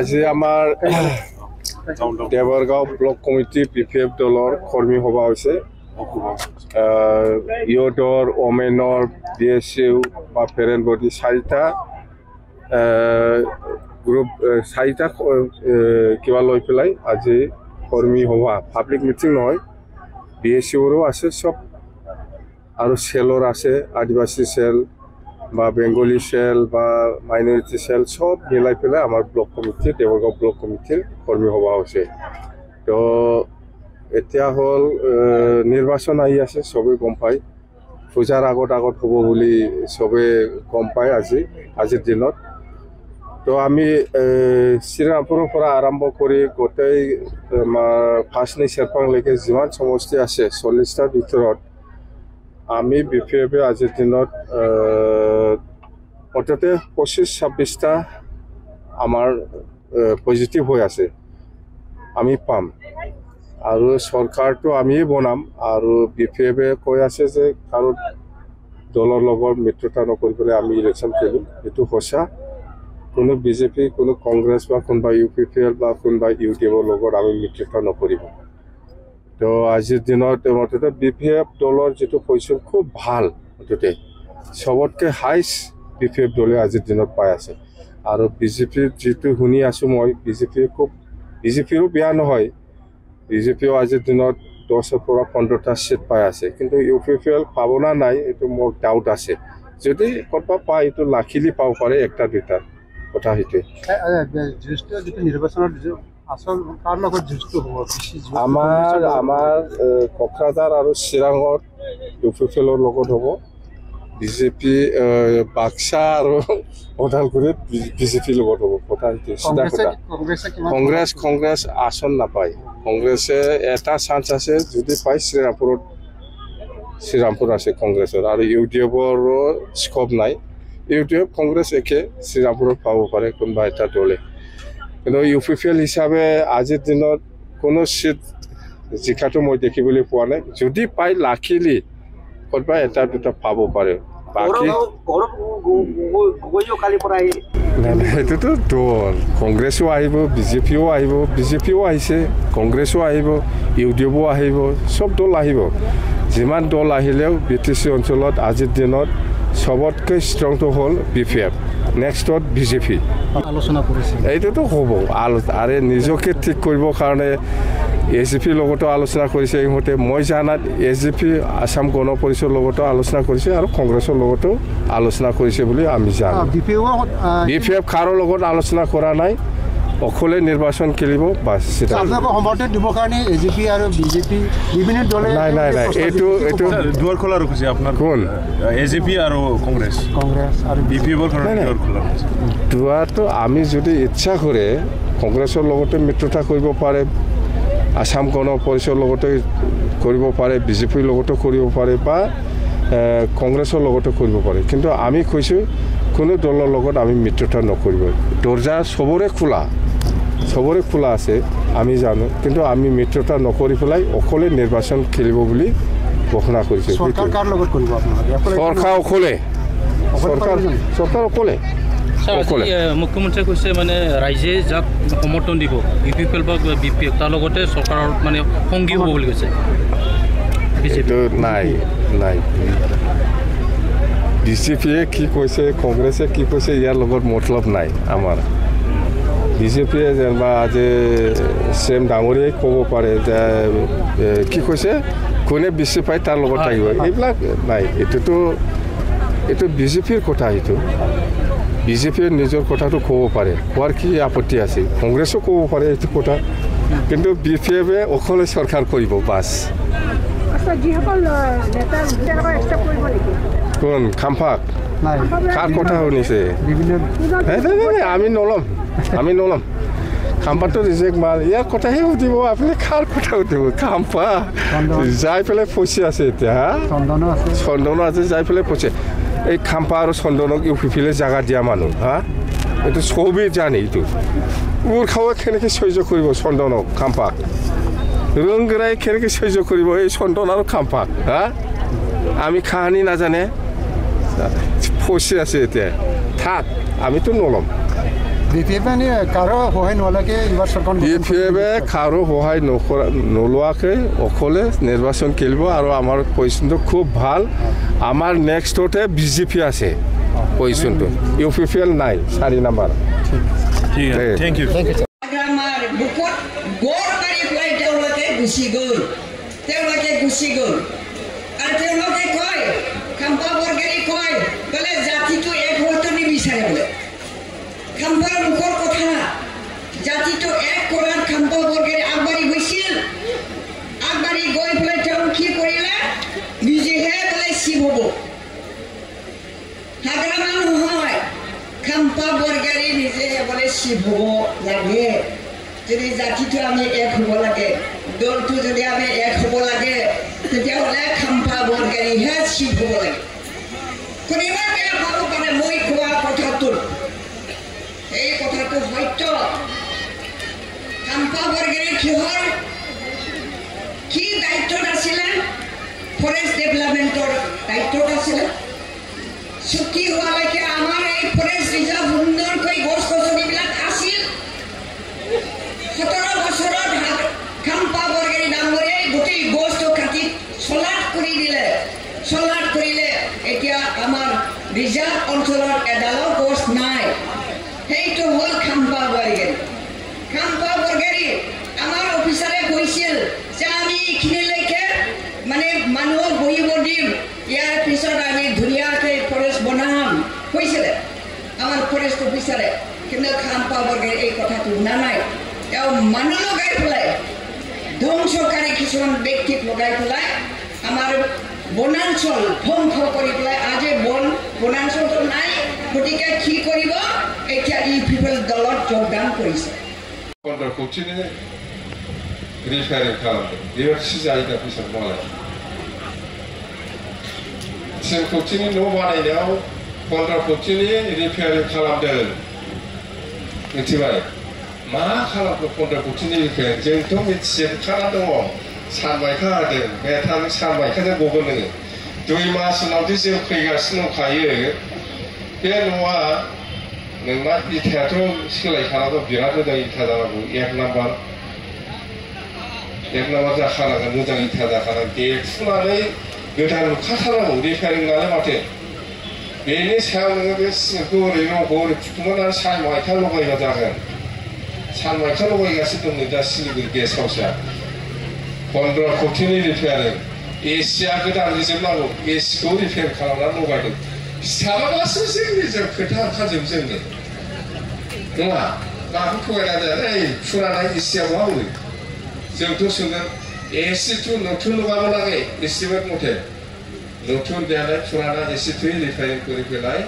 আজি আমাৰ Dewargaon block committee BPF দলৰ কৰ্মী সভা হৈছে। ইয়দৰ ওমেনৰ BSU বা পেৰেণ্ট বডি চাৰিটা গ্ৰুপ চাৰিটা কিবা লৈ পেলাই আজি কৰ্মী সভা পাব্লিক মিটিং নহয়, BSUৰো আছে চব আৰু চেলৰ আছে, আদিবাসী চেল বা বেংগলী চেল বা মাইনৰিটি চেল সব মিলাই পেলাই আমাৰ ব্লক কমিটি দেৱৰগাঁও ব্লক কমিটিৰ কৰ্মী সভা হৈছে। তো এতিয়া হ'ল নিৰ্বাচন আহি আছে, চবেই গম পায়, পূজাৰ আগত হ'ব বুলি চবেই গম পায় আজিৰ দিনত। তো আমি শ্ৰীৰামপুৰৰ পৰা আৰম্ভ কৰি গোটেই ফাৰ্ষ্টনি চেৰপাংলৈকে যিমান সমষ্টি আছে 40টাৰ ভিতৰত আমি BPF আজিৰ দিনত অন্তত 25-26টা আমাৰ পজিটিভ হৈ আছে, আমি পাম আৰু চৰকাৰটো আমিয়ে বনাম। আৰু BPF কৈ আছে যে কাৰো দলৰ লগত মিত্ৰতা নকৰিবলৈ আমি ইলেকশ্যন খেলিম, এইটো সঁচা। কোনো BJP, কোনো কংগ্ৰেছ বা কোনোবা UPPL বা কোনোবা UDFৰ লগত আমি মিত্ৰতা নকৰিব। তো আজিৰ দিনত মুঠতে BPF দলৰ যিটো পজিশ্যন খুব ভাল, মুঠতে চবতকৈ হাইষ্ট BPF দলে আজিৰ দিনত পাই আছে। আৰু BJPৰ যিটো শুনি আছোঁ মই, BJPৰো বেয়া নহয়, BJPও আজিৰ দিনত 10ৰ পৰা 15টা চিট পাই আছে, কিন্তু UPPL পাব না নাই এইটো মোৰ ডাউট আছে। যদি ক'ৰবাত পায় এইটো লাখিলি পাব পাৰে, একটা দুটা কথা সেইটোৱে। আমাৰ কোকৰাঝাৰ আৰু চিৰাঙত UPPLৰ লগত হ'ব, BJP বাক্সা আৰু ওদালগুৰিত BJPৰ লগত হ'ব, কথা সেইটোৱে, চিধা কথা। কংগ্ৰেছ আসন নাপায়, কংগ্ৰেছে এটা চান্স আছে, যদি পায় শ্ৰীৰামপুৰ আছে কংগ্ৰেছৰ, আৰু UDFৰো স্কোপ নাই। UDF কংগ্ৰেছ একে, শ্ৰীৰামপুৰত পাব পাৰে কোনোবা এটা দলে, কিন্তু UPPL হিচাপে আজিৰ দিনত কোনো চিট জিকাটো মই দেখিবলৈ পোৱা নাই। যদি পায় লাখিলি ক'ৰবাত এটা দুটা পাব পাৰে, বাকী সেইটোতো দল কংগ্ৰেছো আহিব, BJPও আহিব, BJPও আহিছে, কংগ্ৰেছো আহিব, UDFও আহিব, চব দল আহিব। যিমান দল আহিলেও BTC অঞ্চলত আজিৰ দিনত সবতকৈ ষ্ট্ৰংটো হ'ল BPF, নেক্সটত BJP। আলোচনা কৰিছে, এইটোতো হ'ব আৰু নিজকে ঠিক কৰিবৰ কাৰণে AGPৰ লগতো আলোচনা কৰিছে ইহঁতে। মই জানাত AGP আসাম গণ পৰিষদৰ লগতো আলোচনা কৰিছে আৰু কংগ্ৰেছৰ লগতো আলোচনা কৰিছে বুলি আমি জানো। BPF কাৰো লগত আলোচনা কৰা নাই, অকলে নিৰ্বাচন খেলিব বাছ। সমৰ্থন দিবৰ কাৰণে AGP আৰু BJP বিভিন্ন দলে নাই এইটো দুৱাৰ খোলা ৰাখিছে আপোনাৰ কোন AGP আৰু কংগ্ৰেছ আৰু BPFৰ কাৰণে দুৱাৰ খোলা ৰাখিছে। দুৱাৰটো আমি যদি ইচ্ছা কৰে কংগ্ৰেছৰ লগতে মিত্ৰতা কৰিব পাৰে, আসাম গণ পৰিষদৰ লগতে কৰিব পাৰে, BJPৰ লগতো কৰিব পাৰে বা কংগ্ৰেছৰ লগতো কৰিব পাৰে, কিন্তু আমি কৈছোঁ কোনো দলৰ লগত আমি মিত্ৰতা নকৰিব। দৰ্জা চবৰে খোলা আছে, আমি জানো, কিন্তু আমি মিত্ৰতা নকৰি পেলাই অকলে নিৰ্বাচন খেলিব বুলি ঘোষণা কৰিছে। চৰকাৰ অকলে মুখ্যমন্ত্ৰীয়ে কৈছে মানে ৰাইজে যাক সমৰ্থন দিব UPPL বা BPF তাৰ লগতে চৰকাৰৰ মানে সংগী হ'ব বুলি কৈছে। নাই BJPয়ে কি কৈছে, কংগ্ৰেছে কি কৈছে, ইয়াৰ লগত মতলব নাই আমাৰ। BJPয়ে যেনিবা আজি CM ডাঙৰীয়াই ক'ব পাৰে যে কি কৈছে, কোনে বেছি পায় তাৰ লগত থাকিব, এইবিলাক নাই। এইটো BJPৰ কথা, এইটো BJPয়ে নিজৰ কথাটো ক'ব পাৰে, কোৱাৰ কি আপত্তি আছে, কংগ্ৰেছো ক'ব পাৰে এইটো কথা, কিন্তু BPFে অকলে চৰকাৰ কৰিব বাছ। কোন খাম্পাক কাৰ কথা শুনিছে? আমি নল'ম খাম্পাটো ৰিজেক্ট মাল, ইয়াৰ কথাহে সুধিব আপুনি, কাৰ কথা সুধিব? খাম্পা যাই পেলাই ফচি আছে এতিয়া, চন্দনো আছে যাই পেলাই ফচি। এই খাম্পা আৰু চন্দনক UPPL জাগা দিয়া মানুহ, এইটো চবেই জানে। এইটো মোৰ খাৱা কেনেকৈ সহ্য কৰিব চন্দনক, খাম্পাক ৰংগৰাই কেনেকৈ সহ্য কৰিব এই চন্দন আৰু খাম্পাক? আমি কাহানি নাজানে, ফচি আছে এতিয়া থাক আমিতো নল'ম BPF মানে কাৰো সহায় নোহোৱালৈকে এইবাৰ চৰকাৰ BPF-এ কাৰো সহায় নোলোৱাকৈ অকলে নিৰ্বাচন খেলিব আৰু আমাৰ পজিশ্যনটো খুব ভাল আমাৰ নেক্সটতে BJP আছে পজিশ্যনটো UPPL নাই 4 নম্বৰ ঠিক আছে থ্যাংক ইউ আমাৰ বুকত গড় মাৰি পেলাই তেওঁলোকে গুচি গ'ল আৰু তেওঁলোকে কয় খাম্পা বৰগাৰী কয় বোলে জাতিটো এক হোৱাটো নিবিচাৰে বোলে খাম্পাৰ মুখৰ কথা জাতিটো এক কৰাত খাম্পা বৰগাৰী আগবাঢ়ি গৈছিল আগবাঢ়ি গৈ পেলাই তেওঁ কি কৰিলে নিজেহে বোলে শিৱ হ'ব সাধাৰণ মানুহ নহয় খাম্পা বৰগাৰী নিজে বোলে শিৱ হ'ব লাগে যদি জাতিটো আমি এক হ'ব লাগে দলটো যদি আমি এক হ'ব লাগে তেতিয়াহ'লে খাম্পা বৰগাৰীহে শিৱ হ'ব লাগে কোনোবা বেয়া পাব পাৰে মই কোৱা কথাটোত এই কথাটো সত্য খাম্পা বৰগাৰী কিহৰ কি দায়িত্বত আছিলে ফৰেষ্ট ডেভেলপমেণ্টৰ দায়িত্বত আছিলে চুক্তি হোৱালৈকে আমাৰ এই ফৰেষ্ট ৰিজাৰ্ভ সুন্দৰকৈ গছ গছনিবিলাক আছিল 17 বছৰত খাম্পা বৰগাৰী ডাঙৰীয়াই গোটেই গছটো কাটি চলাট কৰিলে এতিয়া আমাৰ ৰিজাৰ্ভ অঞ্চলত এডালো গছ নাই সেইটো হ'ল খাম্পা বৰগাৰী আমাৰ অফিচাৰে কৈছিল যে আমি এইখিনিলৈকে মানে মানুহক বহিব দিম ইয়াৰ পিছত আমি ধুনীয়াকৈ ফৰেষ্ট বনাম কৈছিলে আমাৰ ফৰেষ্ট অফিচাৰে কিন্তু খাম্পা বৰগাৰী এই কথাটো শুনা নাই তেওঁ মানুহ লগাই পেলাই ধ্বংসকাৰী কিছুমান ব্যক্তিক লগাই পেলাই আমাৰ বনাঞ্চল ধ্বংস কৰি পেলাই আজি বনাঞ্চলটো নাই গতিকে কি কৰিব এতিয়া UPPL দলত যোগদান কৰিছে रिफायरिं खालामदों बेबायदिसो जायो दा फैसा मालाय जों खौथिनि न' बानायनायाव 15 खौथिनि रिफायरिं खालामदों मिथिबाय मा खालामखो 15 खौथिनि रिफायरिं जोंथ' मिथिजोबखाना दङ सानबायखा होदों मेथाम सानबायखाजों गगोन नोङो 2 मास उनावदि जों फैगासिनो दंखायो बे न'आ नोंना इथायाथ' सोलायखानांगौ बिराद मोजां इथा जानांगौ 1 नाम्बार जाखानांगोन मोजां इथा जाखानांगोन देफुनानै गोदान लुखाथारनांगौ रिफायरिं नालाय माथो बेनि सायाव नोङो बे सिमेन्टखौ ओरै रंखौ ओरै फुथुमनानै सानमायखा लगायबा जागोन सानमायखा लगायगासिनो दं नै दा सिलिगुरि गेस्ट हाउसआ 15 खौथिनि रिफायरिं एसिया गोदान होजोबनांगौ एसिखौ रिफायरिं खालामनानै लगायदों साबाबासो जोंनिजों खोथा ओंखारजोब जोंनो नङा माखौ थगायना जाया ओइ फुराना एसिया बहा हरो जोंथ' सोंगोन एसिथ' नथुन लगाबोनाङै एस्टिमेट मथे नथुन देनाय पुराना एसिथ' रिफायरिং করে ফেলাই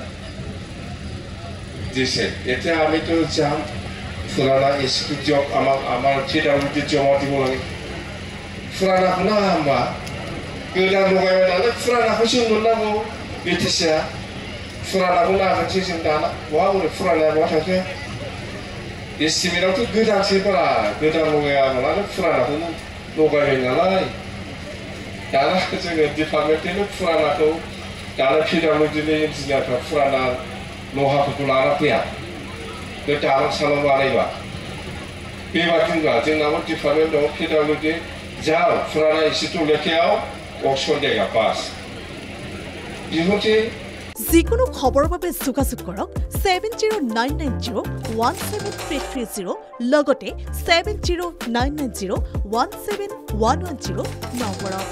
দিছে এতে আমি তো যাম পুরানা এসিটো জব আমার TWD জমা দিব লাগে পুরানাखौ नाङा होमबा गोदान लगायबाय नालाय पुरानाखौ जों मोननांगौ बिटिसिआ पुरानाखौ नागारसै जों दाना बहा हरो पुरानाया बहा थाखो एस्टिमेटआवथ' गोदानसै बारा गोदान लगायाबालानो पुरानाखौ लगायबाय नालाय दाना जोङो डिपार्टमेन्टनिनो पुरानाखौ दाना PWDनि इन्जिनियारफ्रा पुराना लहाफोरखौ लाना फैया बे दालां सालां बानायबा बेबादिनोबा जोंनाबो डिपार्टमेन्ट दं PWD যাও পুরানা এসিটো লেখাও অপশন দেগা পাস যিকোনো খবৰৰ বাবে যোগাযোগ কৰক 7099017330 লগতে 7099017110 নম্বৰত